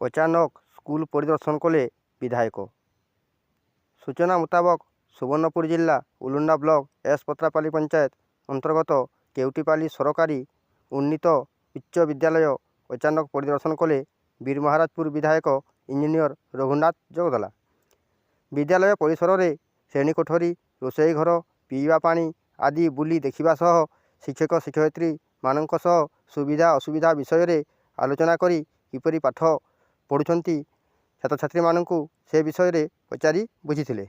अचानक स्कूल परिदर्शन कले विधायक। सूचना मुताबक सुवर्णपुर जिला उलुंडा ब्लॉक एस पत्रापाली पंचायत अंतर्गत केवटीपाली सरकारी उन्नीत उच्च विद्यालय अचानक परिदर्शन कले वीर महाराजपुर विधायक इंजीनियर रघुनाथ जगदला। विद्यालय परिसर में श्रेणी कोठरी, रोषेई घर, पीवा पानी आदि बुली देखा सह शिक्षक शिक्षयित्री मानक सह सुविधा असुविधा विषय रे आलोचना करी किपरि पाठ पढ़ुछंती छात्र छात्री मानकु से विषय रे पचारि बुझिथिले।